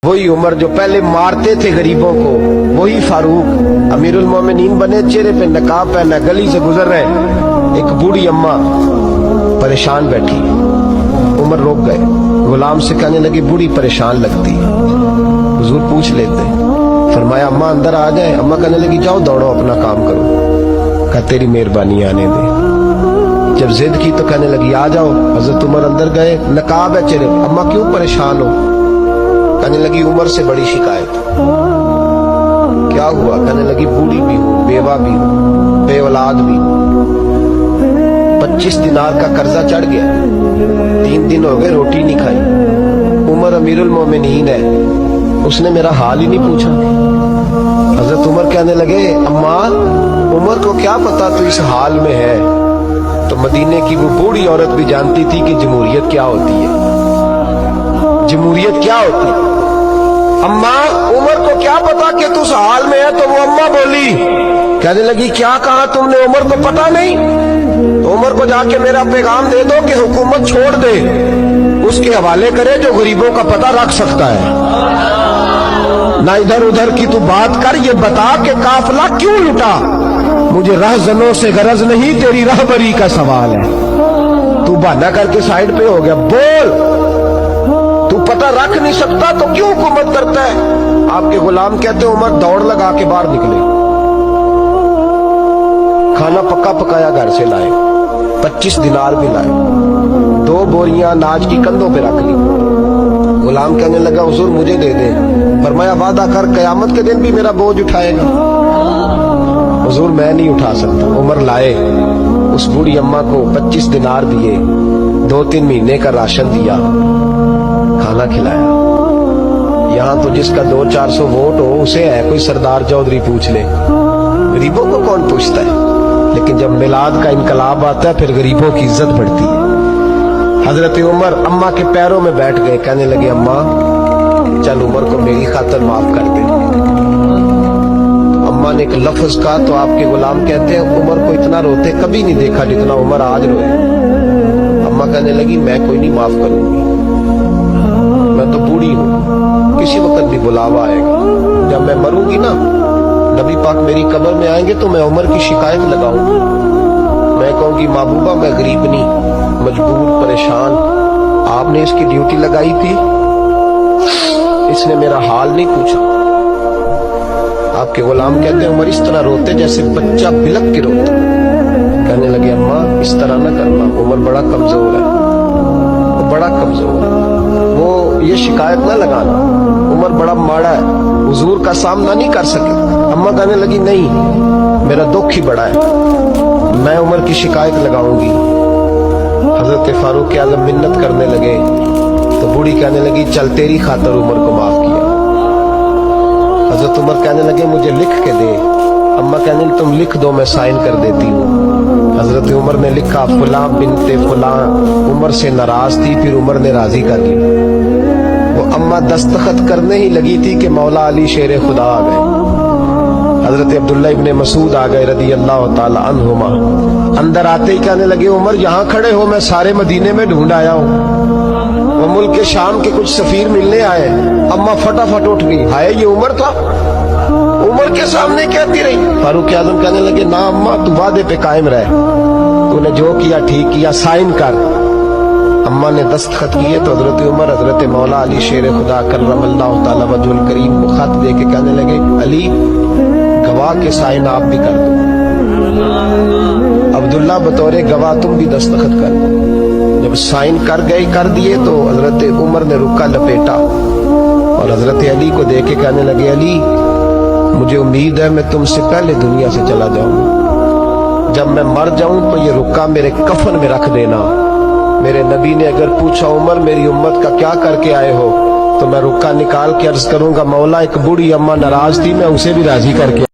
वही उमर जो पहले मारते थे गरीबों को, वही फारूक अमीरुल मोमिनीन बने, चेहरे पे नकाब पहना, गली से गुजर रहे, एक बूढ़ी अम्मा परेशान बैठी। उमर रोक गए, गुलाम से कहने लगे बूढ़ी परेशान लगती है। हुजूर पूछ लेते, फरमाया अम्मा अंदर आ जाए। अम्मा कहने लगी जाओ दौड़ो अपना काम करो। कहा तेरी मेहरबानी आने दे। जब जिद की तो कहने लगी आ जाओ। हजरत उमर अंदर गए, नकाब है चेहरे। अम्मा क्यों परेशान हो? कहने लगी उमर से बड़ी शिकायत। क्या हुआ? कहने लगी बूढ़ी भी हूँ, बेवा भी हूँ, बे औलाद भी हूँ, 25 दिनार का कर्जा चढ़ गया, 3 दिन हो गए रोटी नहीं खाई। उमर अमीरुल मोमिनीन है, उसने मेरा हाल ही नहीं पूछा। हजरत उमर कहने लगे अम्मा उमर को क्या पता तू इस हाल में है। तो मदीने की वो बूढ़ी औरत भी जानती थी कि जमहूरियत क्या होती है, जमहूरियत क्या होती है। अम्मा उमर को क्या पता कि तू उस हाल में है। तो वो अम्मा बोली, कहने लगी क्या कहा तुमने? उमर को पता नहीं? तो उमर को जाके मेरा पैगाम दे दो कि हुकूमत छोड़ दे, उसके हवाले करे जो गरीबों का पता रख सकता है। ना इधर उधर की तू बात कर, ये बता कि काफिला क्यों लुटा। मुझे रहजनों से गरज नहीं, तेरी रहबरी का सवाल है। तू बहाना करके साइड पे हो गया, बोल। तू पता रख नहीं सकता तो क्यों हुकूमत करता है? आपके गुलाम कहते उमर दौड़ लगा के बाहर निकले, खाना पक्का पकाया घर से लाए, 25 दिनार भी लाए, 2 बोरियां अनाज की कंधों पे रख ली। गुलाम कहने लगा हुजूर मुझे दे दे। फरमाया वादा कर कयामत के दिन भी मेरा बोझ उठाएगा। हुजूर मैं नहीं उठा सकता। उमर लाए, उस बूढ़ी अम्मा को 25 दिनार दिए, 2-3 महीने का राशन दिया, खाना खिलाया। यहाँ तो जिसका 200-400 वोट हो उसे है कोई सरदार चौधरी पूछ ले, गरीबों को कौन पूछता है। लेकिन जब मिलाद का इनकलाब आता है फिर गरीबों की इज्जत बढ़ती है। हजरत उमर अम्मा के पैरों में बैठ गए, कहने लगे अम्मा चल उमर को मेरी खातिर माफ कर दे। अम्मा ने एक लफ्ज कहा तो आपके गुलाम कहते हैं उमर को इतना रोते कभी नहीं देखा जितना उमर आज रोए। अम्मा कहने लगी मैं कोई नहीं माफ करूंगी, मैं तो बूढ़ी हूँ, किसी वक्त भी बुलावा आएगा। जब मैं मरूंगी ना, नबी पाक मेरी कब्र में आएंगे तो मैं उमर की शिकायत लगाऊंगी। मैं कहूंगी महबूबा मैं गरीब नहीं, मजबूर, परेशान, आपने इसकी ड्यूटी लगाई थी, इसने मेरा हाल नहीं पूछा। आपके गुलाम कहते हैं उमर इस तरह रोते जैसे बच्चा बिलक के रोता। कहने लगे अम्मा इस तरह ना करना, उमर बड़ा कमजोर है, वो बड़ा कमजोर है, वो ये शिकायत ना लगाना, उमर बड़ा माड़ा है, हुजूर का सामना नहीं कर सके। अम्मा कहने लगी नहीं मेरा दुख ही बड़ा है, मैं उमर की शिकायत लगाऊंगी। हजरत फारूक आज़म मिन्नत करने लगे तो बूढ़ी कहने लगी चल तेरी खातर उमर को माफ किया। हजरत उमर कहने लगे मुझे लिख के दे। अम्मा कहने लगी तुम लिख दो मैं साइन कर देती हूँ। हजरत उमर ने लिखा फलां बिनते फलां उमर से नाराज थी, फिर उमर ने राजी कर ली। वो अम्मा दस्तखत करने ही लगी थी कि मौला अली शेर खुदा आ गए। हजरत अब्दुल्ला इब्ने मसूद आ गए रदी अल्लाह ताला अन्हुमा। अंदर आते ही कहने लगे उमर यहाँ खड़े हो, मैं सारे मदीने में ढूंढ आया हूँ। वो मुल्क के शाम के कुछ सफीर मिलने आए। अम्मा फटाफट उठ गई, हाय ये उमर था, उमर के सामने कहती रही। फारूक आज़म कहने लगे ना अम्मा तू वादे पे कायम रहे, तूने जो किया ठीक किया, साइन कर। अम्मा ने दस्तखत किए तो हजरत उमर हजरत मौला अली शेर खुदा करमल्लाहु ताला वजहुल करीम को खत दे के कहने लगे अली गवाह के साइन आप भी कर दो, अब्दुल्ला बतौरे गवाह तुम भी दस्तखत कर दो। जब साइन कर दिए तो हजरत उमर ने रुक्का लपेटा और हजरत अली को देख के कहने लगे अली मुझे उम्मीद है मैं तुमसे पहले दुनिया से चला जाऊंगा, जब मैं मर जाऊं तो ये रुक्का मेरे कफन में रख देना। मेरे नबी ने अगर पूछा उमर मेरी उम्मत का क्या करके आए हो, तो मैं रुक्का निकाल के अर्ज करूंगा मौला एक बूढ़ी अम्मा नाराज थी, मैं उसे भी राजी करके